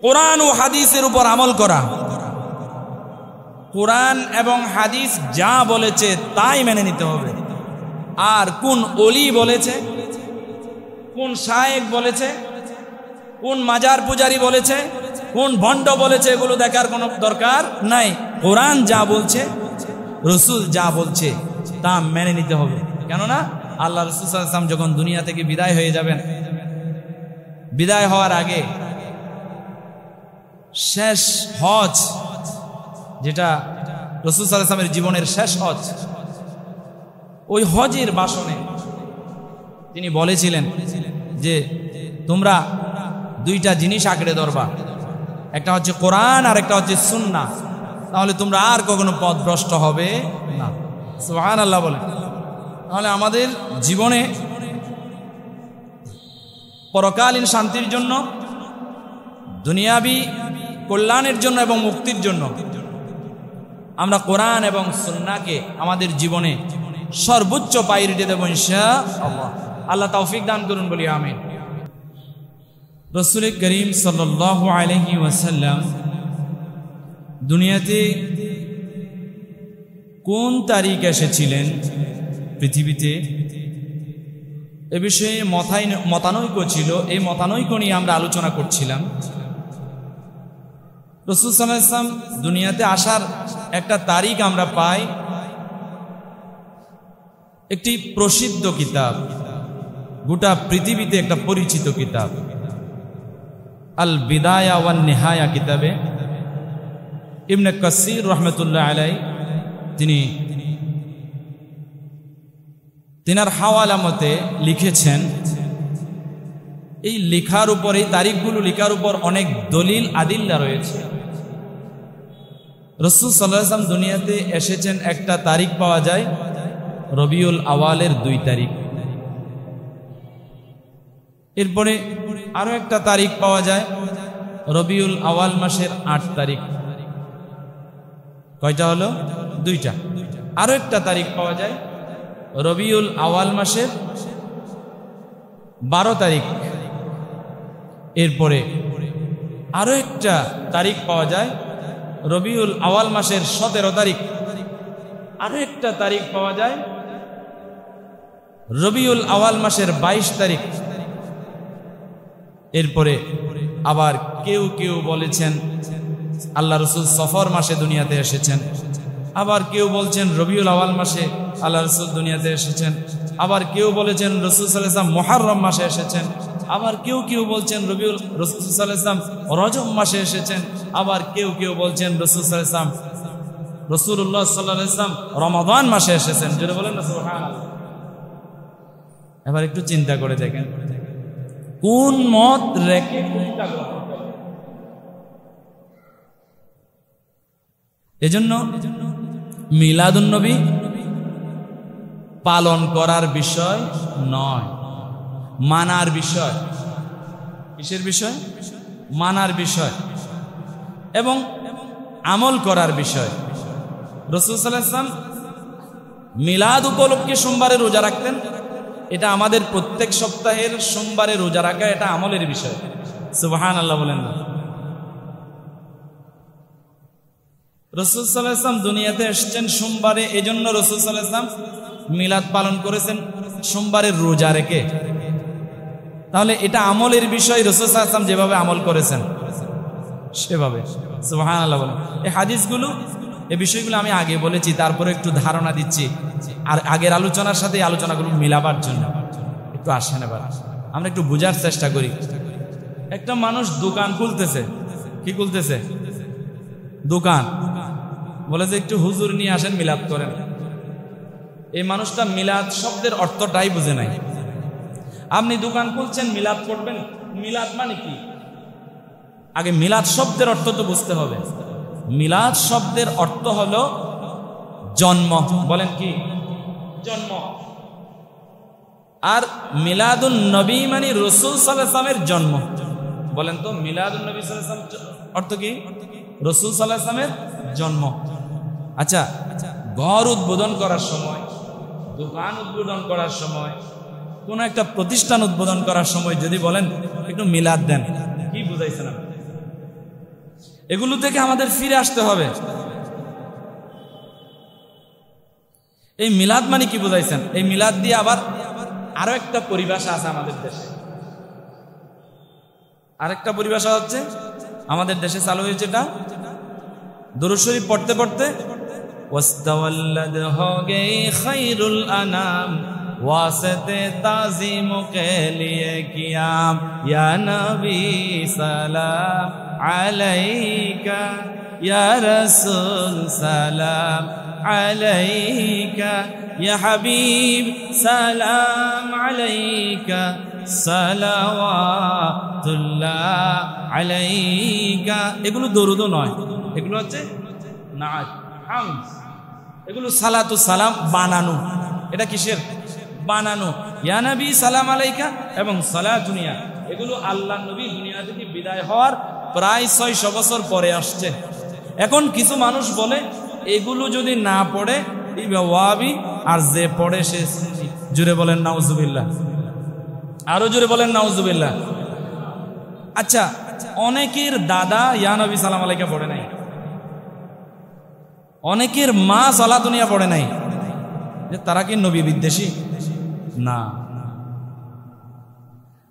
কোরআন ও হাদিসের উপর আমল করা। কোরআন এবং হাদিস যা বলেছে তাই মেনে নিতে হবে। আর কোন ওলি বলেছে, কোন শায়েখ বলেছে, কোন মাজার পূজারি বলেছে, কোন ভণ্ড বলেছে, এগুলো দেখার কোনো দরকার নাই। কোরআন যা বলছে, রসুল যা বলছে তা মেনে নিতে হবে। কেননা আল্লাহ রসুল সাল্লাল্লাহু আলাইহি ওয়াসাল্লাম যখন দুনিয়া থেকে বিদায় হয়ে যাবেন, বিদায় হওয়ার আগে শেষ হজ, যেটা রাসূল সাল্লাল্লাহু আলাইহি ওয়াসাল্লামের জীবনের শেষ হজ, ওই হজের ভাষণে তিনি বলেছিলেন যে তোমরা দুইটা জিনিস আঁকড়ে ধরবা, একটা হচ্ছে কোরআন আর একটা হচ্ছে সুন্নাহ, তাহলে তোমরা আর কখনো পথভ্রষ্ট হবে না। সুবহানাল্লাহ বলেন। তাহলে আমাদের জীবনে পরকালীন শান্তির জন্য, দুনিয়াবি কল্যাণের জন্য এবং মুক্তির জন্য আমরা কোরআন এবং সুন্নাহকে আমাদের জীবনে সর্বোচ্চ প্রায়োরিটি দেব ইনশাআল্লাহ। আল্লাহ তৌফিক দান করুন, বলি আমিন। রাসূল করিম সাল্লাল্লাহু আলাইহি ওয়াসাল্লাম দুনিয়াতে কোন তারিখ এসেছিলেন পৃথিবীতে, এ বিষয়ে মতানৈক্য ছিল। এই মতানৈক্য নিয়ে আমরা আলোচনা করছিলাম। রাসূল সাল্লাল্লাহু আলাইহি ওয়াসাল্লাম দুনিয়াতে আসার একটা তারিখ আমরা পাই, একটি প্রসিদ্ধ কিতাব, গোটা পৃথিবীতে একটা পরিচিত কিতাব, আল বিদায়া ওয়ান নিহায়া কিতাবে ইবনে কাসির রাহমাতুল্লাহ আলাইহি তিনি তিনার হাওয়ালা মতে লিখেছেন। এই লেখার উপর, এই তারিখগুলো লেখার উপর অনেক দলিল আদিল্লা রয়েছে। রাসূল সাল্লাল্লাহু আলাইহি ওয়াসাল্লাম দুনিয়াতে এসেছেন একটা তারিখ পাওয়া যায় রবিউল আওয়ালের 2 তারিখ। এরপরে আরো একটা তারিখ পাওয়া যায় রবিউল আওয়াল মাসের 8 তারিখ। কয়টা হলো? 2টা। আরো একটা তারিখ পাওয়া যায় রবিউল আওয়াল মাসের 12 তারিখ। এরপরে আরো একটা তারিখ পাওয়া যায় রবিউল আওয়াল মাসের 17 তারিখ। আরো একটা তারিখ পাওয়া যায় রবিউল আওয়াল মাসের 22 তারিখ। এরপরে আবার কেউ কেউ বলেছেন আল্লাহ রসুল সফর মাসে দুনিয়াতে এসেছেন, আবার কেউ বলছেন রবিউল আওয়াল মাসে আল্লাহ রসুল দুনিয়াতে এসেছেন, আবার কেউ বলেছেন রসুল সাল্লাল্লাহু আলাইহি ওয়াসাল্লাম মুহররম মাসে এসেছেন, আবার কেউ কেউ বলছেন রসুল সাল্লাল্লাহু আলাইহি ওয়াসাল্লাম রজব মাসে এসেছেন, আবার কেউ কেউ বলছেন রাসূলুল্লাহ সাল্লাল্লাহু আলাইহি ওয়াসাল্লাম রমাদান মাসে এসেছেন। জোরে বলেন না সুবহানাল্লাহ। এবার একটু চিন্তা করে দেখেন কোন মত রেখে কোনটা গ্রহণ করবেন। এজন্য মিলাদুন নবী পালন করার বিষয় নয়, মানার বিষয়। কিসের বিষয়? মানার বিষয় এবং আমল করার বিষয়। রাসূল সাল্লাল্লাহু আলাইহি ওয়াসাল্লাম মিলাদ উপলক্ষে সোমবারে রোজা রাখতেন। এটা আমাদের প্রত্যেক সপ্তাহের সোমবারে রোজা রাখা এটা আমলের বিষয়। সুবহানাল্লাহ বলেন না। রাসূল সাল্লাল্লাহু আলাইহি ওয়াসাল্লাম দুনিয়াতে এসেছেন সোমবারে, এজন্য রাসূল সাল্লাল্লাহু আলাইহি ওয়াসাল্লাম মিলাদ পালন করেছেন সোমবারের রোজা রেখে। তাহলে এটা আমলের বিষয়। রাসূল সাল্লাল্লাহু আলাইহি ওয়াসাল্লাম যেভাবে আমল করেছেন সেভাবে। সুবহানাল্লাহ বলেন। এই হাদিসগুলো, এই বিষয়গুলো আমি আগে বলেছি, তারপরে একটু ধারণা দিচ্ছি আর আগের আলোচনার সাথে আলোচনাগুলো মিলাবার জন্য। একটু আসেন এবার আমরা একটু বোঝার চেষ্টা করি। একটা মানুষ দোকান খুলতেছে। কি খুলতেছে? দোকান। বলে যে একটু হুজুর নিয়ে আসেন, মিলাদ করেন। এই মানুষটা মিলাদ শব্দের অর্থটাই বুঝে নাই। আপনি দোকান খুলছেন, মিলাদ করবেন, মিলাদ মানে কি? আগে মিলাদ শব্দের অর্থ তো বুঝতে হবে। মিলাদ শব্দের অর্থ হলো জন্ম। বলেন কি? জন্ম। আর মিলাদুন নবী মানে রাসূল সাল্লাল্লাহু আলাইহি ওয়াসাল্লামের জন্ম। বলেন তো মিলাদুন নবী সাল্লাল্লাহু আলাইহি ওয়াসাল্লাম অর্থ কি? রাসূল সাল্লাল্লাহু আলাইহি ওয়াসাল্লামের জন্ম। আচ্ছা, ঘর উদ্বোধন করার সময়, দোকান উদ্বোধন করার সময়, কোন একটা প্রতিষ্ঠান উদ্বোধন করার সময় যদি বলেন একটু মিলাদ দেন, কি বুঝাইছেন? এগুলো থেকে আমাদের ফিরে আসতে হবে। এই মিলাদ মানে কি বুঝাইছেন? এই মিলাদ দিয়ে আবার আরো একটা পরিভাষা আছে আমাদের দেশে। আরেকটা পরিভাষা হচ্ছে আমাদের দেশে চালু হয়েছে, এটা দুরূদ শরীফ পড়তে পড়তে ওয়াস্তাওয়াল্লাদ হো গই খায়রুল আনাম ওয়াসতে তাজিম কে লিয়ে কিয়াম ইয়া নবী সালাম আলাইকা ইয়া রাসূল সালাম আলাইকা ইয়া হাবিব সালাম আলাইকা সালাওয়াতুল্লাহ আলাইকা। এগুলো দরুদ নয়, এগুলো হচ্ছে নাত হামদ। এগুলো সালাতু সালাম বানানো। এটা কিসের বানানো? ইয়া নবী সালাম আলাইকা এবং সালাতুনিয়া, এগুলো আল্লাহর নবী দুনিয়া থেকে বিদায় হওয়ার প্রায় 600 বছর পরে আসছে। এখন কিছু মানুষ বলে এগুলো যদি না পড়ে ওয়াহাবি, আর যে পড়ে সে সুন্নি। জুড়ে বলেন নাউজুবিল্লাহ, আরো জুড়ে বলেন নাউজুবিল্লাহ। আচ্ছা, অনেকের দাদা ইয়া নবী সালাম আলাইকা পড়ে নাই, অনেকের মা সালাতুনিয়া পড়ে নাই, যে তারা কি নবী বিদ্বেষী? না।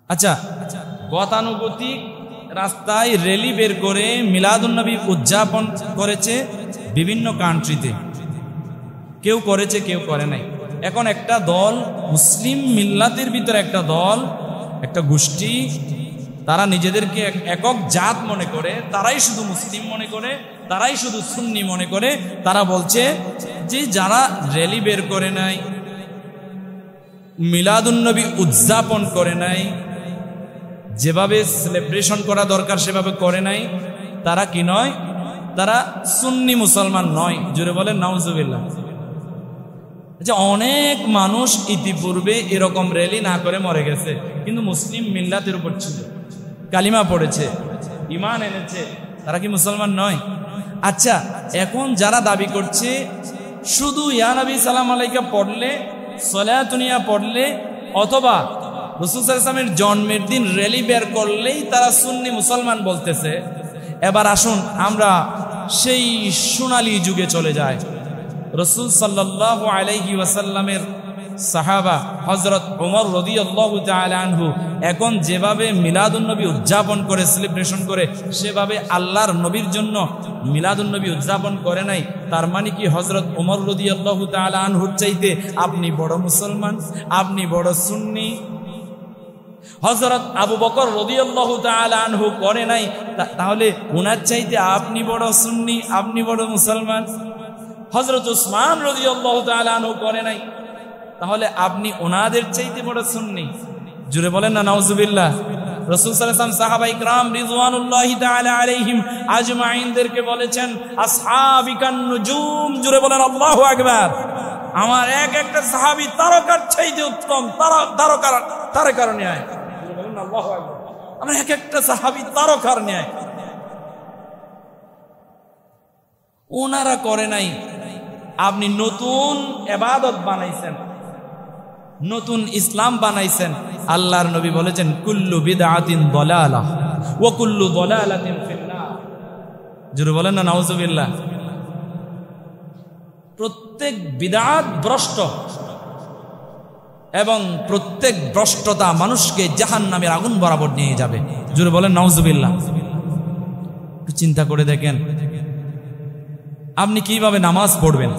আচ্ছা, গতানুগতিক রাস্তায় র্যালি বের করে মিলাদুন্নবী উদযাপন করেছে বিভিন্ন কান্ট্রিতে, কেউ করেছে কেউ করে নাই। এখন একটা দল, মুসলিম মিল্লাতের ভিতরে একটা দল, একটা গোষ্ঠী, তারা নিজেদেরকে একক জাত মনে করে, তারাই শুধু মুসলিম মনে করে, তারাই শুধু সুন্নি মনে করে। তারা বলছে যে যারা র্যালি বের করে নাই, মিলাদুন্নবী উদযাপন করে নাই, যেভাবে সেলিব্রেশন করা দরকার সেভাবে করে নাই, তারা কি নয়? তারা সুন্নি মুসলমান নয়। জুড়ে বলেন নাউজুবিল্লাহ। যে অনেক মানুষ ইতিপূর্বে এরকম র্যালি না করে মরে গেছে, কিন্তু মুসলিম মিল্লাতের উপর ছিল, কালিমা পড়েছে, ঈমান এনেছে, তারা কি মুসলমান নয়? আচ্ছা, এখন যারা দাবি করছে শুধু ইয়া নবী সালাম আলাইকা পড়লে, সালাতুনিয়া পড়লে, অথবা রাসূল সাল্লাল্লাহু আলাইহি ওয়াসাল্লামের জন্মের দিন র্যালি বের করলেই তারা সুন্নি মুসলমান বলতেছে। এবার আসুন আমরা সেই সোনালী যুগে চলে যায়। রাসূল সাল্লাল্লাহু আলাইহি ওয়াসাল্লামের সাহাবা হযরত ওমর রাদিয়াল্লাহু তাআলা আনহু এখন যেভাবে মিলাদুন্নবী উদযাপন করে, সেলিব্রেশন করে, সেভাবে আল্লাহর নবীর জন্য মিলাদুন্নবী উদযাপন করে নাই। তার মানে কি হযরত ওমর রাদিয়াল্লাহু তাআলা আনহুর চাইতে আপনি বড় মুসলমান, আপনি বড় সুন্নি? হযরত আবু বকর রাদিয়াল্লাহু তাআলা আনহু করে নাই, তাহলে ওনার চাইতে আপনি বড় সুন্নি, আপনি বড় মুসলমান? হযরত উসমান রাদিয়াল্লাহু তাআলা আনহু করে নাই, তাহলে আপনি ওনাদের চাইতে বড় সুন্নি? জুড়ে বলেন না নাউজুবিল্লাহ। রাসূল সাল্লাল্লাহু আলাইহি ওয়াসাল্লাম সাহাবায়ে কিরাম রিজওয়ানুল্লাহি তাআলা আলাইহিম আজমাইনদেরকে বলেছেন আসহাবিকান নুজুম। জুড়ে বলেন আল্লাহু আকবার। আমার এক একটা সাহাবী তারকার চাইতে উত্তম, তারকার ন্যায়। জুড়ে বলেন আল্লাহু আকবার। আমার এক একটা সাহাবী তারকার ন্যায়। ওনারা করে নাই, আপনি নতুন ইবাদত বানাইছেন, নতুন ইসলাম বানাইছেন। আল্লাহর নবী বলেছেন কুল্লু বিদআতিন দালালাহ ওয়া কুল্লু দালালাতিন ফিন্নার। জোরে বলেন না নাউজুবিল্লাহ। প্রত্যেক বিদআত ভ্রষ্ট এবং প্রত্যেক ভ্রষ্টতা মানুষকে জাহান্নামের আগুন বরাবর নিয়ে যাবে। জোরে বলেন নাউজুবিল্লাহ। চিন্তা করে দেখেন, আপনি কিভাবে নামাজ পড়বেন,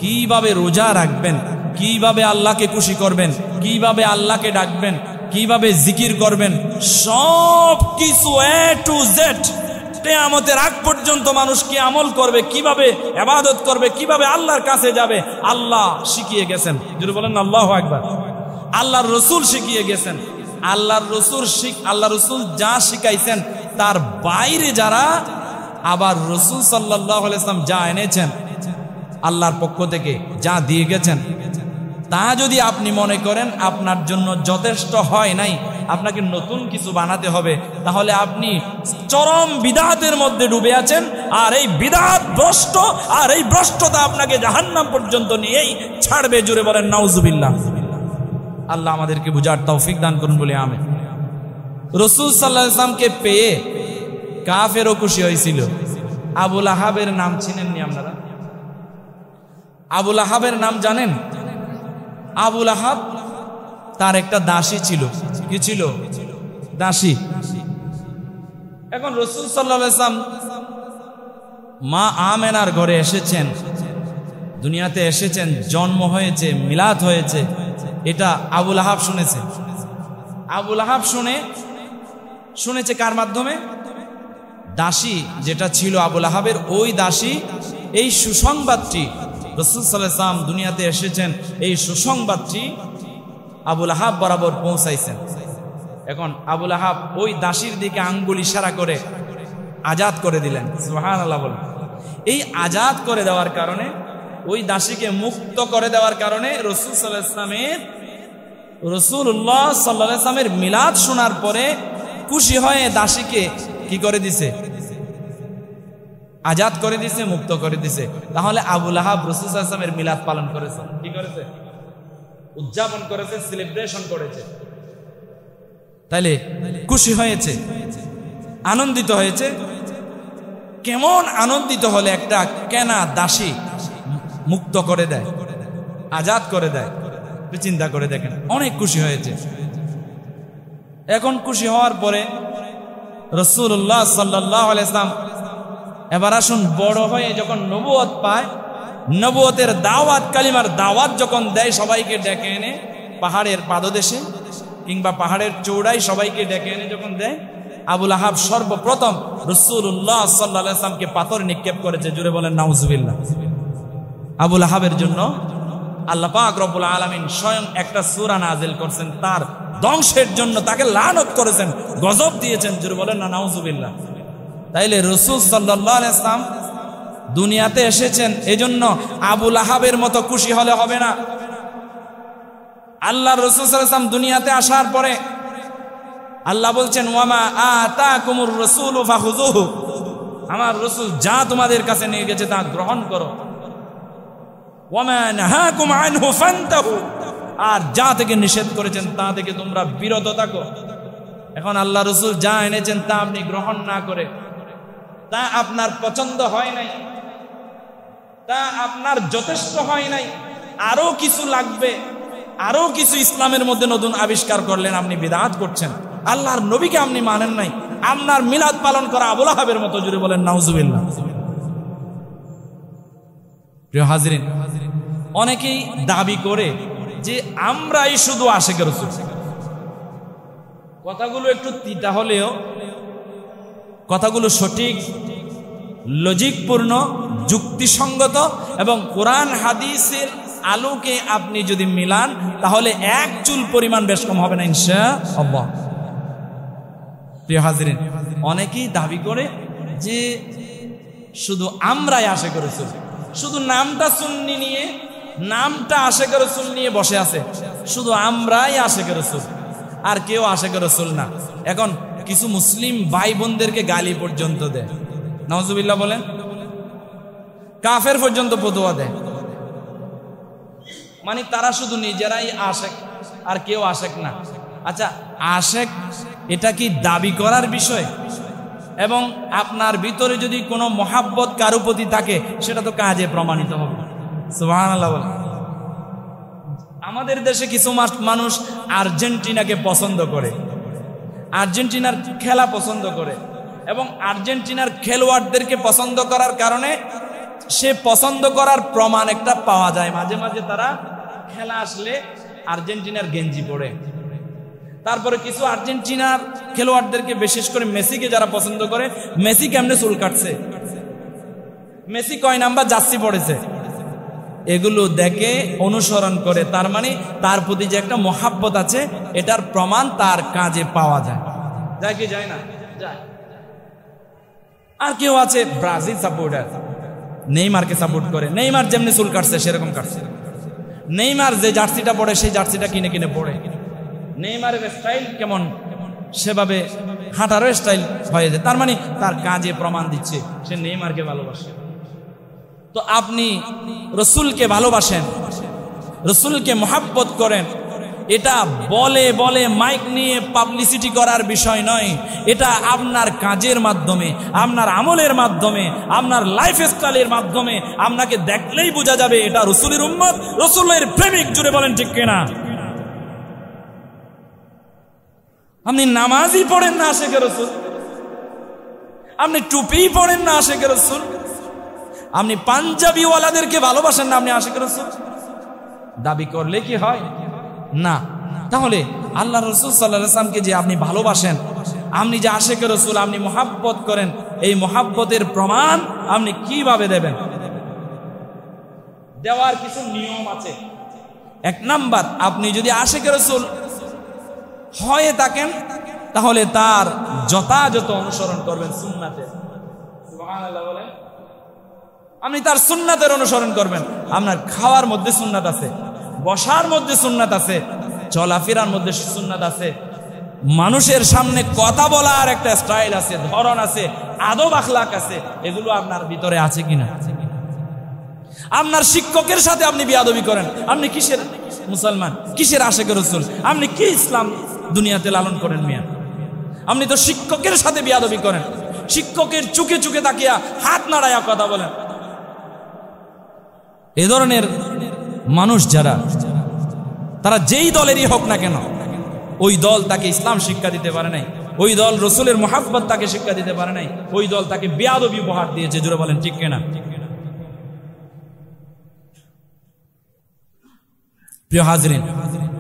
কিভাবে রোজা রাখবেন, কিভাবে আল্লাহকে খুশি করবেন, কিভাবে আল্লাহকে ডাকবেন, কিভাবে জিকির করবেন, সব কিছু এ টু জেড কিয়ামতের আগ পর্যন্ত মানুষ কি আমল করবে, কিভাবে ইবাদত করবে, কিভাবে আল্লাহর কাছে যাবে, আল্লাহ শিখিয়ে গেছেন। যদি বলেন আল্লাহু আকবার। আল্লাহর রাসূল শিখিয়ে গেছেন। আল্লাহর রাসূল যা শিখাইছেন তার বাইরে যারা, আবার রাসূল সাল্লাল্লাহু আলাইহি ওয়াসাল্লাম যা এনেছেন আল্লাহর পক্ষ থেকে, যা দিয়ে গেছেন, তা যদি আপনি মনে করেন আপনার জন্য যথেষ্ট হয় নাই, আপনাকে নতুন কিছু বানাতে হবে, তাহলে আপনি চরম বিদআতের মধ্যে ডুবে আছেন। আর এই বিদআত ভ্রষ্ট, আর এই ভ্রষ্টতা আপনাকে জাহান্নাম পর্যন্ত নিয়েই ছাড়বে। জুড়ে বলেন নাউজুবিল্লাহ। আল্লাহ আমাদেরকে বুঝার তৌফিক দান করুন বলে আমিন। রাসূল সাল্লাল্লাহু আলাইহি ওয়াসাল্লামকে পেয়ে কাফেরও খুশি হয়েছিল, আবুল আহাবের নাম চিনেননি আপনারা? আবুল আহাবের নাম জানেন? আবুল আহাব তার একটা দাসী ছিল। কি ছিল? দাসী। এখন রাসূল সাল্লাল্লাহু আলাইহি ওয়াসাল্লাম মা আমেনার ঘরে এসেছেন, দুনিয়াতে এসেছেন, জন্ম হয়েছে, মিলাদ হয়েছে, এটা আবুল আহাব শুনেছে। আবুল আহাব শুনেছে কার মাধ্যমে? দাসী যেটা ছিল আবুল আহাবের, ওই দাসী এই সুসংবাদটি, রাসূল সাল্লাল্লাহু আলাইহি ওয়াসাল্লাম দুনিয়াতে এসেছেন, এই সুসংবাদটি আবুল আহাব বরাবর পৌঁছাইছেন। এখন আবুল আহাব ওই দাসীর দিকে আঙ্গুল ইশারা করে আজাদ করে দিলেন। সুবহানাল্লাহ বলেন। এই আজাদ করে দেওয়ার কারণে, ওই দাসীকে মুক্ত করে দেওয়ার কারণে রাসূলুল্লাহ সাল্লাল্লাহু আলাইহি ওয়াসাল্লামের মিলাদ শোনার পরে খুশি হয়ে দাসীকে কি করে দিছে? আজাদ করে দিছে, মুক্ত করে দিছে। তাহলে আবুল আহাব রাসূলুল্লাহ সাল্লাল্লাহু আলাইহি ওয়াসাল্লামের মিলাদ পালন করেছে, কি করেছে? উদযাপন করেছে, সেলিব্রেশন করেছে। তাইলে খুশি হয়েছে, আনন্দিত হয়েছে। কেমন আনন্দিত হলে একটা কেনা দাসী মুক্ত করে দেয়, আজাদ করে দেয়, চিন্তা করে দেখেন। অনেক খুশি হয়েছে। এখন খুশি হওয়ার পরে রাসূলুল্লাহ সাল্লাল্লাহু আলাইহি ওয়াসাল্লাম এবার আসুন বড় হয়ে যখন নবুয়ত পায়, নবুয়তের দাওয়াত, কালিমার দাওয়াত যখন দেয়, সবাইকে ডেকে এনে পাহাড়ের পাদদেশে কিংবা পাহাড়ের চৌড়ায় সবাইকে ডেকে এনে যখন দেয়, আবুল আহাব সর্বপ্রথম রাসূলুল্লাহ সাল্লাল্লাহু আলাইহি ওয়াসাল্লামকে পাথর নিক্ষেপ করেছে। জুড়ে বলেন নাউজুবিল্লাহ। আবুল আহাবের জন্য আল্লাহ পাক রব্বুল আলামিন স্বয়ং একটা সূরা নাজিল করছেন, তার ধ্বংসের জন্য তাকে লানত করেছেন, গজব দিয়েছেন। জুড়ে বলেন না নাউজুবিল্লাহ। তাইলে রাসূল সাল্লাল্লাহু আলাইহি ওয়াসাল্লাম দুনিয়াতে এসেছেন, এজন্য আবুল আহাবের মতো খুশি হলে হবে না। আল্লাহ রাসূল সাল্লাল্লাহু আলাইহি ওয়াসাল্লাম দুনিয়াতে আসার পরে আল্লাহ বলছেন, ওয়ামা আতাকুমুর রাসূলু ফাখুযুহু, আমার রাসূল যা তোমাদের কাছে নিয়ে গেছে তা গ্রহণ করো। ওয়ামা নাহাকুম আনহু ফান্তাহু, আর যা থেকে নিষেধ করেছেন তা থেকে তোমরা বিরত থাকো। এখন আল্লাহ রাসূল যা এনেছেন তা আপনি গ্রহণ না করে, তা আপনার পছন্দ হয় নাই, তা আপনার যথেষ্ট হয় নাই, আরো কিছু লাগবে, আরো কিছু ইসলামের মধ্যে নতুন আবিষ্কার করলেন, আপনি বিদআত করছেন। আল্লাহর নবীকে আপনি মানেন নাই, আপনার মিলাদ পালন করা আবুল আহাবের মতো। জুড়ে বলেন নাউজুবিল্লাহ। প্রিয় হাজিরিন, অনেকেই দাবি করে যে আমরাই শুধু আশিক রাসূল। কথাগুলো একটু তিতা হলেও কথাগুলো সঠিক, লজিকপূর্ণ, যুক্তিসঙ্গত এবং কোরআন হাদিসের আলোকে আপনি যদি মিলান তাহলে এক চুল পরিমাণ বেশ কম হবে না ইনশাআল্লাহ। প্রিয় হাজিরিন, অনেকেই দাবি করে যে শুধু আমরাই আশিক রাসূল, শুধু নামটা সুন্নি নিয়ে, নামটা আশিক রাসূল নিয়ে বসে আছে, শুধু আমরাই আশিক রাসূল, আর কেউ আশিক রাসূল না। এখন কিছু মুসলিম ভাই বোনদেরকে গালি পর্যন্ত দেয়, নাউজুবিল্লাহ বলেন, কাফের পর্যন্ত ফতোয়া দেয়, মানে তারা শুধু নিজেরাই আশিক আর কেউ আশিক না। আচ্ছা, আশিক এটা কি দাবি করার বিষয়? এবং আপনার ভিতরে যদি কোনো মহাব্বত কারো প্রতি থাকে সেটা তো কাজে প্রমাণিত হবে। সুবহানাল্লাহ বলেন। আমাদের দেশে কিছু মানুষ আর্জেন্টিনাকে পছন্দ করে, আর্জেন্টিনার খেলা পছন্দ করে, এবং আর্জেন্টিনার খেলোয়াড়দেরকে পছন্দ করার কারণে সে পছন্দ করার প্রমাণ একটা পাওয়া যায়। মাঝে মাঝে তারা খেলা আসলে আর্জেন্টিনার গেঞ্জি পরে। তারপরে কিছু আর্জেন্টিনার খেলোয়াড়দেরকে, বিশেষ করে মেসিকে যারা পছন্দ করে, মেসি কেমনে চুল কাটছে, মেসি কয় নাম্বার জার্সি পড়েছে, এগুলো দেখে অনুসরণ করে। তার মানে তার প্রতি যে একটা মহাব্বত আছে এটার প্রমাণ তার কাজে পাওয়া যায়। যায় কি যায় না? যায়। আর কেউ আছে ব্রাজিল সাপোর্টার, নেইমারকে সাপোর্ট করে, নেইমার যেমনি চুল কাটছে সেরকম কাটছে, নেইমার যে জার্সিটা পড়ে সেই জার্সিটা কিনে কিনে পড়ে, নেইমারের স্টাইল কেমন সেভাবে হাঁটারও স্টাইল হয়ে যায়। তার মানে তার কাজে প্রমাণ দিচ্ছে সে নেইমারকে ভালোবাসে। তো আপনি রসুলকে ভালোবাসেন, রসুলকে মহাব্বত করেন, এটা বলে বলে মাইক নিয়ে পাবলিসিটি করার বিষয় নয়, এটা আপনার কাজের মাধ্যমে, আপনার আমলের মাধ্যমে, আপনার লাইফস্টাইলের মাধ্যমে আপনাকে দেখলেই বোঝা যাবে এটা রাসূলের উম্মত, রাসূলের প্রেমিক। জুড়ে বলেন ঠিক কিনা? আপনি নামাজই পড়েন না আশিকে রাসূল, আপনি টুপি পড়েন না আশিকে রাসূল, আপনি পাঞ্জাবিওয়ালাদেরকে ভালোবাসেন না, আপনি আশিকে রাসূল দাবি করলে কি হয়? না। তাহলে আল্লাহ রাসূল সাল্লাল্লাহু আলাইহি ওয়াসাল্লামকে যে আপনি ভালোবাসেন, আপনি যে আশিকে রাসূল, আপনি মুহাব্বত করেন, এই মুহাব্বতের প্রমাণ আপনি কিভাবে দেবেন? দেওয়ার কিছু নিয়ম আছে। এক নাম্বার, আপনি যদি আশিকে রাসূল হয়ে থাকেন তাহলে তার যথাযথ অনুসরণ করবেন সুন্নাতের। সুবহানাল্লাহ বলেন। আপনি তার সুন্নাতের অনুসরণ করবেন। আপনার খাওয়ার মধ্যে সুন্নাত আছে, বসার মধ্যে সুন্নাত আছে, চলাফেরার মধ্যে সুন্নাত আছে, মানুষের সামনে কথা বলার একটা স্টাইল আছে, ধরন আছে, আদব আখলাক আছে, এগুলো আপনার ভিতরে আছে কিনা? আপনার শিক্ষকের সাথে আপনি বিয়াদবি করেন, আপনি কিসের মুসলমান, কিসের আশিকে রাসূল, আপনি কি ইসলাম দুনিয়াতে লালন করেন মিয়া? আপনি তো শিক্ষকের সাথে বিয়াদবি করেন, শিক্ষকের চুকে চুকে তাকিয়া হাত নাড়াইয়া কথা বলেন। এ ধরনের মানুষ যারা, তারা যেই দলেরই হোক না কেন, ওই দল তাকে ইসলাম শিক্ষা দিতে পারে নাই, ওই দল রাসূলের মুহাব্বত তাকে শিক্ষা দিতে পারে নাই, ওই দল তাকে বেয়াদবি উপহার দিয়েছে। জোরে বলেন ঠিক কিনা? প্রিয় হাজরিন,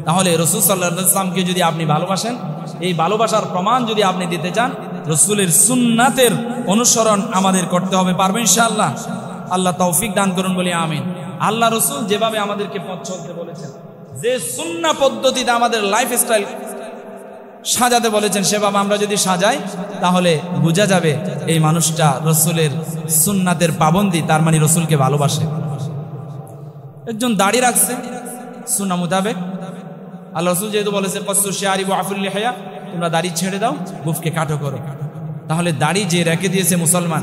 তাহলে রাসূল সাল্লাল্লাহু আলাইহি ওয়াসাল্লামকে যদি আপনি ভালোবাসেন, এই ভালোবাসার প্রমাণ যদি আপনি দিতে চান, রাসূলের সুন্নাতের অনুসরণ আমাদের করতে হবে। পারবেন ইনশাআল্লাহ? আল্লাহ তৌফিক দান করুন বলি আমিন। আল্লাহ রাসূল যেভাবে আমাদেরকে পথ চলতে বলেছেন, যে সুন্নাহ পদ্ধতিতে আমাদের লাইফস্টাইল সাজাতে বলেছেন, সেভাবে আমরা যদি সাজাই তাহলে বোঝা যাবে এই মানুষটা রাসূলের সুন্নাতের পাবন্দী, তার মানে রাসূলকে ভালোবাসে। একজন দাড়ি রাখছে সুন্নাহ মোতাবেক, আল্লাহ রাসূল যেহেতু বলেছে কসসু শারিব ওয়া আফুল লিহিয়া, তোমরা দাড়ি ছেড়ে দাও, গুফকে কাটো করো। তাহলে দাড়ি যে রেখে দিয়েছে মুসলমান,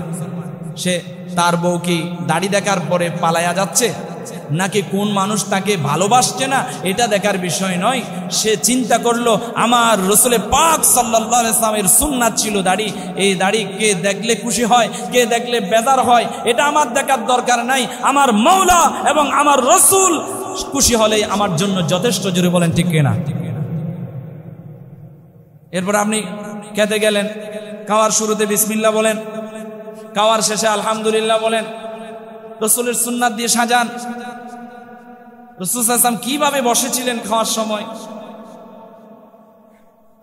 সে তার বউ কি দাড়ি দেখার পরে পালায়া যাচ্ছে, নাকি কোন মানুষ তাকে ভালোবাসছে না এটা দেখার বিষয় নয়। সে চিন্তা করলো আমার রাসূল পাক সাল্লাল্লাহু আলাইহি ওয়াসাল্লামের সুন্নাত ছিল দাড়ি, এই দাড়ি কে দেখলে খুশি হয়, কে দেখলে বেজার হয়, এটা আমার দেখার দরকার নাই, আমার মাওলা এবং আমার রাসূল খুশি হলেই আমার জন্য যথেষ্ট। জুড়ে বলেন ঠিক কিনা? এরপর আপনি খেতে গেলেন, খাওয়ার শুরুতে বিসমিল্লাহ বলেন, খাওয়ার শেষে আলহামদুলিল্লাহ বলেন, রাসূলের সুন্নাত দিয়ে সাজান। রাসূল সাল্লাল্লাহু আলাইহি ওয়াসাল্লাম কিভাবে বসেছিলেন খাওয়ার সময়,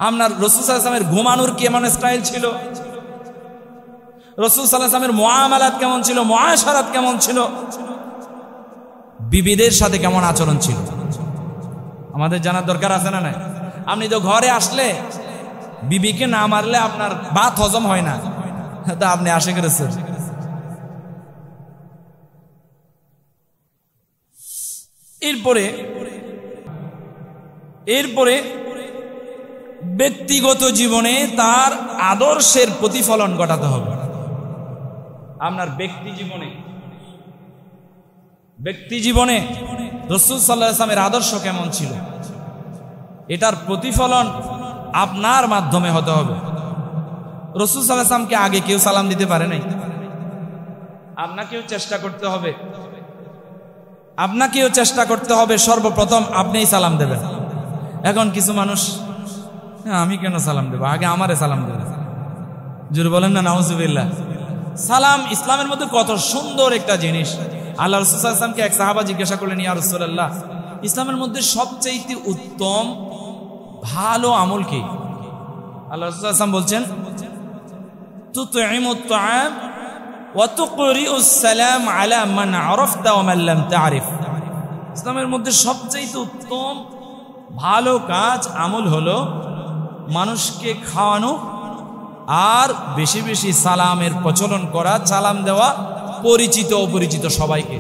আপনার রাসূল সাল্লাল্লাহু আলাইহি ওয়াসাল্লামের ঘুমানোর কেমন স্টাইল ছিল, রাসূল সাল্লাল্লাহু আলাইহি ওয়াসাল্লামের মুআমালাত কেমন ছিল, মুআশারাত কেমন ছিল, বিবিদের সাথে কেমন আচরণ ছিল, আমাদের জানার দরকার আছে না নাই? আপনি তো ঘরে আসলে বিবিকে না মারলে আপনার ভাত হজম হয় না, তা আপনি আশিকে রাসূল। এরপরে ব্যক্তিগত জীবনে তার আদর্শের প্রতিফলন ঘটাতে হবে। আপনার ব্যক্তি জীবনে রাসূল সাল্লাল্লাহু আলাইহি ওয়াসাল্লামের আদর্শ কেমন ছিল, এটার প্রতিফলন আপনার মাধ্যমে হতে হবে। রাসূল সাল্লাল্লাহু আলাইহি ওয়াসাল্লামকে আগে কেউ সালাম দিতে পারে নাই, আপনাকেও চেষ্টা করতে হবে সর্বপ্রথম আপনিই সালাম দেবেন। এখন কিছু মানুষ, আমি কেন সালাম দেব, আগে আমারে সালাম দেবে। জোরে বলেন না নাউজুবিল্লাহ। সালাম ইসলামের মধ্যে কত সুন্দর একটা জিনিস। আল্লাহ রাসূল সাল্লাল্লাহু আলাইহি ওয়াসাল্লামকে এক সাহাবা জিজ্ঞাসা করলেন, ইয়া রাসূলুল্লাহ, ইসলামের মধ্যে সবচেয়ে উত্তম ভালো আমল কি? আল্লাহ রাসূল সাল্লাল্লাহু আলাইহি ওয়াসাল্লাম বলছেন, তুতঈমুত তাআম ওয়া তুকরিউস সালাম আলা মান আরাফতা ওয়া মান লাম তা'রিফ। ইসলামের মধ্যে সবচেয়ে উত্তম ভালো কাজ আমল হলো মানুষকে খাওয়ানো আর বেশি বেশি সালামের প্রচলন করা, সালাম দেওয়া পরিচিত অপরিচিত সবাইকে।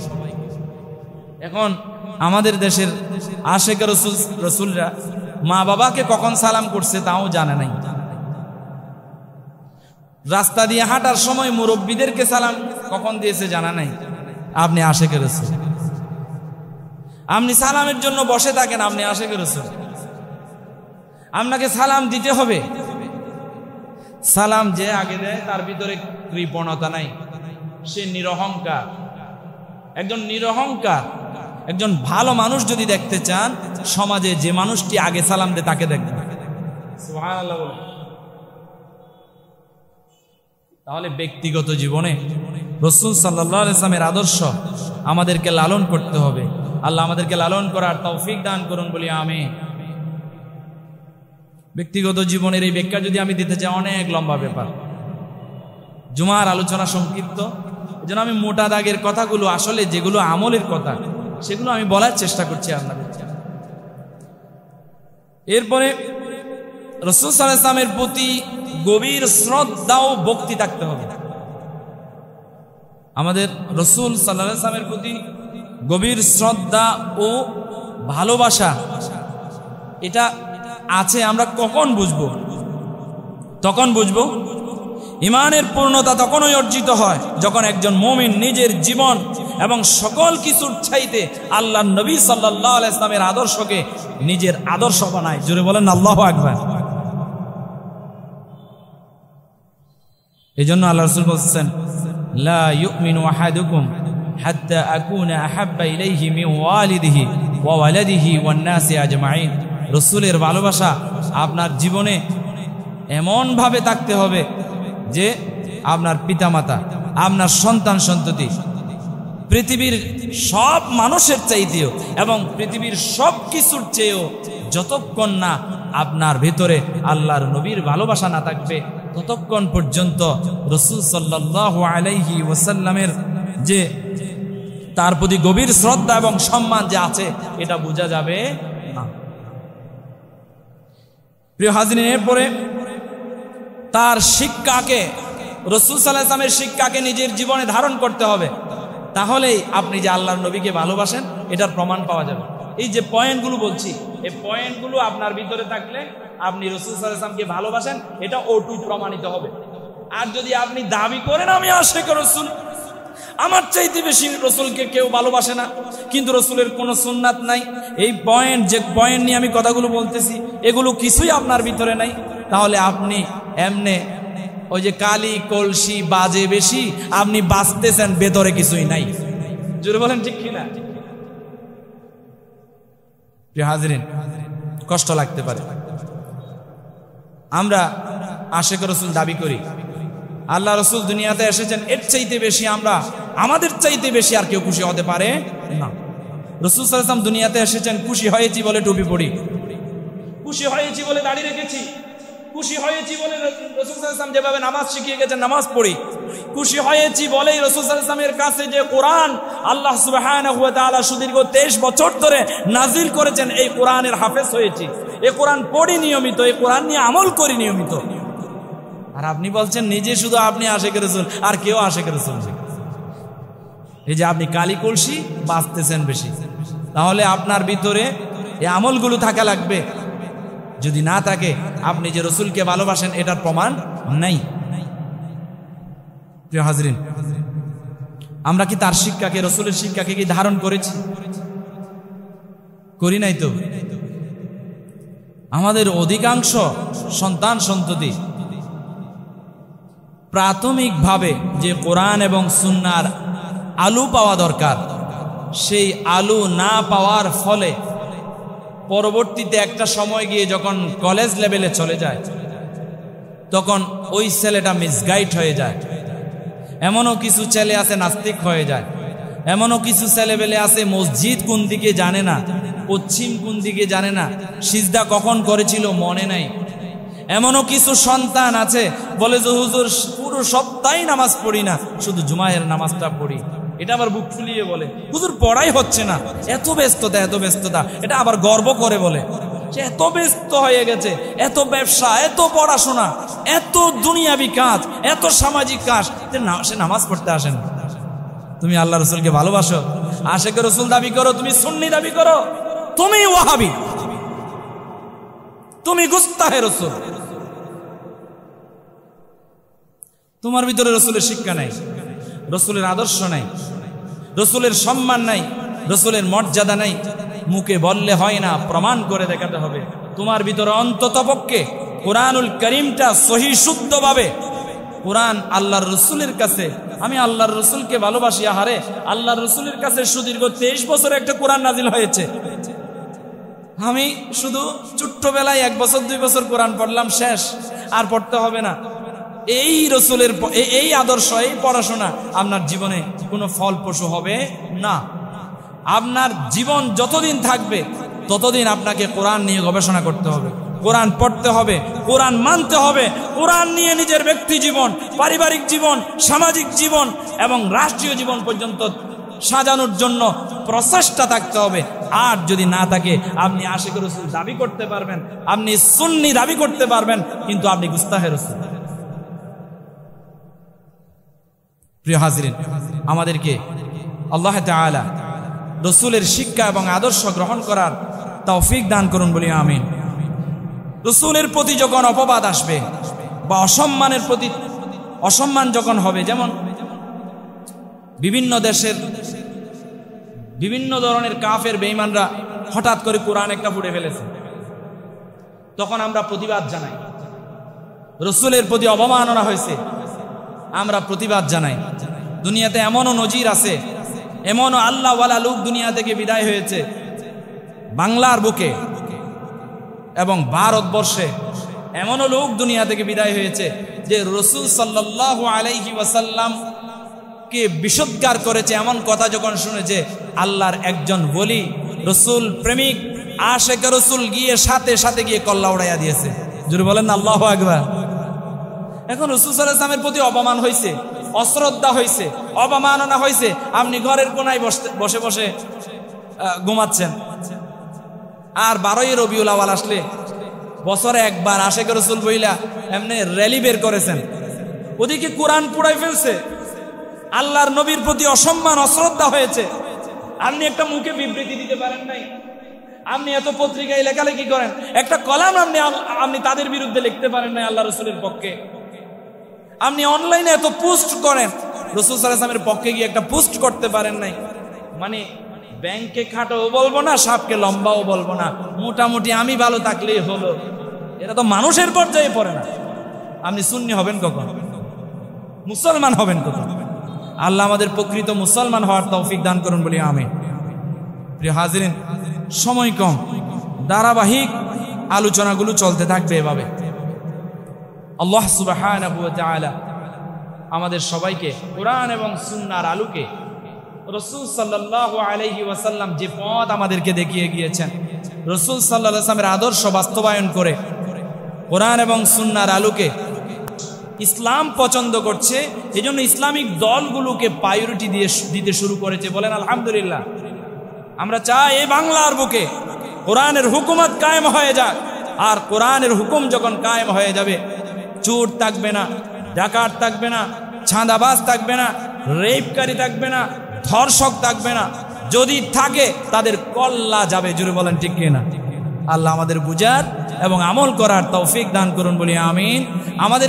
এখন আমাদের দেশের আশিক রাসূলরা মা বাবাকে কখন সালাম করছে তাও জানে নাই, রাস্তা দিয়ে হাঁটার সময় মুরব্বীদেরকে সালাম কখন দিয়েছে জানা নাই। আপনি আশিক রাসূল, আপনি সালামের জন্য বসে থাকেন, আপনি আশিক রাসূল। আপনাকে সালাম দিতে হবে। সালাম যে আগে দেয় তার ভিতরে কৃপণতা নাই, সে নিরহংকার। একজন নিরহংকার, একজন ভালো মানুষ যদি দেখতে চান, সমাজে যে মানুষটি আগে সালাম দেয় তাকে দেখবেন। সুবহানাল্লাহ বলেন। তাহলে ব্যক্তিগত জীবনে রাসূল সাল্লাল্লাহু আলাইহি ওয়াসাল্লামের আদর্শ আমাদেরকে লালন করতে হবে। আল্লাহ আমাদেরকে লালন করার তৌফিক দান করুন বলি আমিন। ব্যক্তিগত জীবনের এই ব্যাখ্যা যদি আমি দিতে চাই, অনেক লম্বা ব্যাপার। জুমার আলোচনা সংক্ষিপ্ত, এজন্য আমি মোটা দাগের কথাগুলো, আসলে যেগুলো আমলের কথা, সেগুলো আমি বলার চেষ্টা করছি আপনাদের। এরপরে রাসূল সাল্লাল্লাহু আলাইহি ওয়াসাল্লামের প্রতি গভীর শ্রদ্ধা ও ভক্তি থাকতে হবে। আমাদের রাসূল সাল্লাল্লাহু আলাইহি ওয়াসাল্লামের প্রতি গভীর শ্রদ্ধা ও ভালোবাসা এটা আছে। আমরা কখন বুঝবো? তখন বুঝবো ঈমানের পূর্ণতা তখনই অর্জিত হয় যখন একজন মুমিন নিজের জীবন এবং সকল কিছুর চাইতে আল্লাহর নবী সাল্লাল্লাহু আলাইহি ওয়াসাল্লামের আদর্শকে নিজের আদর্শ বানায়। জোরে বলেন আল্লাহু আকবার। এজন্য আল্লাহ রাসূল বলেছেন, লা ইউমিনু আহাদুকুম হাত্তা আকুনা আহাব্বা ইলাইহি মিন ওয়ালিদিহি ওয়া ওয়ালাদিহি ওয়ান নাসি আজমাইন। রাসূলের ভালোবাসা আপনার জীবনে এমন ভাবে থাকতে হবে যে আপনার পিতামাতা, আপনার সন্তান সন্ততি, পৃথিবীর সব মানুষের চাইতেও এবং পৃথিবীর সব কিছুর চেয়েও যতক্ষণ না আপনার ভিতরে আল্লাহর নবীর ভালোবাসা না থাকবে, ততক্ষণ পর্যন্ত রাসূল সাল্লাল্লাহু আলাইহি ওয়াসাল্লামের যে তার প্রতি গভীর শ্রদ্ধা এবং সম্মান যে আছে এটা বোঝা যাবে না। প্রিয় হাজরিন, এরপরে তার শিক্ষাকে, রাসূল সাল্লাল্লাহু আলাইহি ওয়াসাল্লামের শিক্ষাকে নিজের জীবনে ধারণ করতে হবে। তাহলেই আপনি যে আল্লাহর নবীকে ভালোবাসেন এটার প্রমাণ পাওয়া যাবে। এই যে পয়েন্টগুলো বলছি, এই পয়েন্টগুলো আপনার ভিতরে থাকলে আপনি রাসূল সাল্লাল্লাহু আলাইহি ওয়াসাল্লামকে ভালোবাসেন, এটা অটুট প্রমাণিত হবে। আর যদি আপনি দাবি করেন আমি আশিক রাসূল, আমার চাইতে বেশি রাসূলকে কেউ ভালোবাসে না, কিন্তু রাসূলের কোনো সুন্নাত নাই, এই পয়েন্ট, যে পয়েন্ট নিয়ে আমি কথাগুলো বলতেছি, এগুলো কিছুই আপনার ভিতরে নাই, তাহলে আপনি এমনে ওই যে কালি কলসি বাজে বেশি, আপনি বাঁচতেছেন, ভেতরে কিছুই নাই। জোরে বলেন ঠিক কিনা? প্রিয় হাজরিন, কষ্ট লাগতে পারে। আমরা আশিক রাসূল দাবি করি, আল্লাহ রাসূল দুনিয়াতে এসেছেন, এর চাইতে বেশি আমরা, আমাদের চাইতে বেশি আর কেউ খুশি হতে পারে না। রাসূল সাল্লাল্লাহু আলাইহি ওয়াসাল্লাম দুনিয়াতে এসেছেন, খুশি হয়েছি বলে টুপি পরি, খুশি হয়েছি বলে দাড়ি রেখেছি, খুশি হয়েছি বলে রাসূল সাল্লাল্লাহু আলাইহি ওয়াসাল্লাম যেভাবে নামাজ শিখিয়ে গেছেন নামাজ পড়ি, খুশি হয়েছি বলেই রাসূল সাল্লাল্লাহু আলাইহি ওয়াসাল্লামের কাছে যে কোরআন আল্লাহ সুবহানাহু ওয়া তাআলা সুদীর্ঘ 23 বছর ধরে নাজিল করেছেন, এই কোরআনের হাফেজ হয়েছি, এই কোরআন পড়ি নিয়মিত, এই কোরআন নিয়ে আমল করি নিয়মিত। আর আপনি বলছেন নিজে শুধু আপনি আশিক রাসূল, আর কেউ আশিক রাসূল। এই যে আপনি কালি কলসি বাঁচতেছেন বেশি, তাহলে আপনার ভিতরে এই আমলগুলো থাকা লাগবে। যদি না থাকে, আপনি যে রাসূলকে ভালোবাসেন এটার প্রমাণ নাই। প্রিয় হাজরিন, আমরা কি তার শিক্ষাকে, রাসূলের শিক্ষাকে কি ধারণ করেছি? করি নাই তো। আমাদের অধিকাংশ সন্তান সন্ততি প্রাথমিকভাবে যে কোরআন এবং সুন্নাহর আলো পাওয়া দরকার, সেই আলো না পাওয়ার ফলে পরবর্তীতে একটা সময় গিয়ে যখন কলেজ লেভেলে চলে যায়, তখন ওই ছেলেটা মিসগাইড হয়ে যায়। এমনও কিছু ছেলে আছে নাস্তিক হয়ে যায়, এমনও কিছু ছেলেবেলে আছে মসজিদ কোন দিকে জানে না, পশ্চিম কোন দিকে জানে না, সিজদা কখন করেছিল মনে নাই। এমনও কিছু সন্তান আছে বলে যে হুজুর পুরো সপ্তাহে নামাজ পড়ি না, শুধু জুমায়ের নামাজটা পড়ি। এটা আবার বুক ফুলিয়ে বলে হুজুর পড়াই হচ্ছে না, এত ব্যস্ততা, এত ব্যস্ততা। এটা আবার গর্ব করে বলে সে এত ব্যস্ত হয়ে গেছে, এত ব্যবসা, এত পড়াশোনা, এত দুনিয়াবি কাজ, এত সামাজিক কাজ, সে নামাজ পড়তে আসে না। তুমি আল্লাহ রাসূলকে ভালোবাসো, আশিক রাসূল দাবি করো, তুমি সুন্নি দাবি করো, তুমি ওয়াহাবি, তুমি গুস্তাহে রাসূল। তোমার ভিতরে রাসূলের শিক্ষা নাই, রাসূলের আদর্শ নাই, রাসূলের সম্মান নাই, রাসূলের মর্যাদা নাই। মুখে বললে হয় না, প্রমাণ করে দেখাতে হবে। তোমার ভিতরে অন্ততপক্ষে কোরআনুল করিমটা সহি শুদ্ধভাবে, কোরআন আল্লাহর রসুলের কাছে, আমি আল্লাহর রসুলকে ভালোবাসি, আহারে আল্লাহর রসুলের কাছে সুদীর্ঘ 23 বছরে একটা কোরআন নাজিল হয়েছে, আমি শুধু ছোট্টবেলায় 1 বছর 2 বছর কোরআন পড়লাম, শেষ, আর পড়তে হবে না। এই রসুলের এই আদর্শ, এই পড়াশোনা আপনার জীবনে কোনো ফলপ্রসূ হবে না। আপনার জীবন যতদিন থাকবে ততদিন আপনাকে কোরআন নিয়ে গবেষণা করতে হবে, কোরআন পড়তে হবে, কোরআন মানতে হবে, কোরআন নিয়ে নিজের ব্যক্তি জীবন, পারিবারিক জীবন, সামাজিক জীবন এবং রাষ্ট্রীয় জীবন পর্যন্ত সাজানোর জন্য প্রচেষ্টা থাকতে হবে। আর যদি না থাকে, আপনি আশিক রাসূল দাবি করতে পারবেন, আপনি সুন্নি দাবি করতে পারবেন, কিন্তু আপনি গুস্তাহে রাসূল। প্রিয় হাজিরিন, আমাদেরকে আল্লাহ তাআলা রসুলের শিক্ষা এবং আদর্শ গ্রহণ করার তৌফিক দান করুন বলি আমিন। রসুলের প্রতি যখন অপবাদ আসবে বা অসম্মান যখন হবে, যেমন বিভিন্ন দেশের বিভিন্ন ধরনের কাফের বেঈমানরা হঠাৎ করে কোরআন একটা ফুটে ফেলেছে, তখন আমরা প্রতিবাদ জানাই। রসুলের প্রতি অবমাননা হয়েছে, আমরা প্রতিবাদ জানাই। দুনিয়াতে এমনও নজির আছে, এমনও আল্লাহওয়ালা লোক দুনিয়া থেকে বিদায় হয়েছে, বাংলার বুকে এবং ভারতবর্ষে এমনও লোক দুনিয়া থেকে বিদায় হয়েছে যে রাসূল সাল্লাল্লাহু আলাইহি ওয়াসাল্লাম কে বিশুদ্ধগার করেছে, এমন কথা যখন শুনেছে, আল্লাহর একজন ওলি, রসুল প্রেমিক, আশিক রাসূল গিয়ে সাথে সাথে গিয়ে কল্লা উড়াইয়া দিয়েছে। জোরে বলেন না আল্লাহু আকবার। এখন রাসূল সাল্লাল্লাহু আলাইহি ওয়াসাল্লামের প্রতি অপমান হয়েছে, অশ্রদ্ধা হয়েছে, অবমাননা হয়েছে, আপনি ঘরের কোনায় বসে বসে ঘুমাচ্ছেন। আর 12ই রবিউল আউয়াল আসলে বছরে একবার আশিক রাসূল বইলা এমনি র্যালি বের করেছেন, ওদিকে কোরআন পুড়াই ফেলছে, আল্লাহর নবীর প্রতি অসম্মান অশ্রদ্ধা হয়েছে, আপনি একটা মুখে বিবৃতি দিতে পারেন নাই, আপনি এত পত্রিকায় লেখালেখি করেন, একটা কলাম আপনি তাদের বিরুদ্ধে লিখতে পারেন নাই আল্লাহ রসুলের পক্ষে, আপনি অনলাইনে এত পোস্ট করেন, রাসূল সাল্লাল্লাহু আলাইহি ওয়াসাল্লামের পক্ষে গিয়ে একটা পোস্ট করতে পারেন নাই। মানে ব্যাংকে খাটোও বলবো না, সাপকে লম্বাও বলবো না, মোটামুটি আমি ভালো থাকলেই হলো, এটা তো মানুষের পর্যায়ে পড়ে না। আপনি সুন্নি হবেন কখন? মুসলমান হবেন কখন? আল্লাহ আমাদের প্রকৃত মুসলমান হওয়ার তৌফিক দান করুন বলি আমিন। প্রিয় হাজিরিন, সময় কম, ধারাবাহিক আলোচনাগুলো চলতে থাকবে এভাবে। আল্লাহ সুবহানাহু ওয়া তাআলা আমাদের সবাইকে কোরআন এবং সুন্নাহর আলোকে রাসূল সাল্লাল্লাহু আলাইহি ওয়াসাল্লাম যে পথ আমাদেরকে দেখিয়ে গিয়েছেন, রাসূল সাল্লাল্লাহু আলাইহি ওয়াসাল্লামের আদর্শ বাস্তবায়ন করে কোরআন এবং সুন্নাহর আলোকে ইসলাম পছন্দ করছে, এজন্য ইসলামিক দলগুলোকে প্রায়োরিটি দিতে শুরু করেছে। বলেন আলহামদুলিল্লাহ। আমরা চাই এই বাংলার বুকে কোরআনের হুকুমত কায়েম হয়ে যাক, আর কোরআনের হুকুম যখন কায়েম হয়ে যাবে, চোর থাকবে না, ডাকাত থাকবে না, ছাঁদাবাজ থাকবে না, রেপকারী থাকবে না, ধর্ষক থাকবে না, যদি থাকে তাদের কল্লা যাবে। জোরে বলেন ঠিক কিনা? আল্লাহ আমাদের বুঝার এবং আমল করার তৌফিক দান করুন বলি আমিন। আমাদের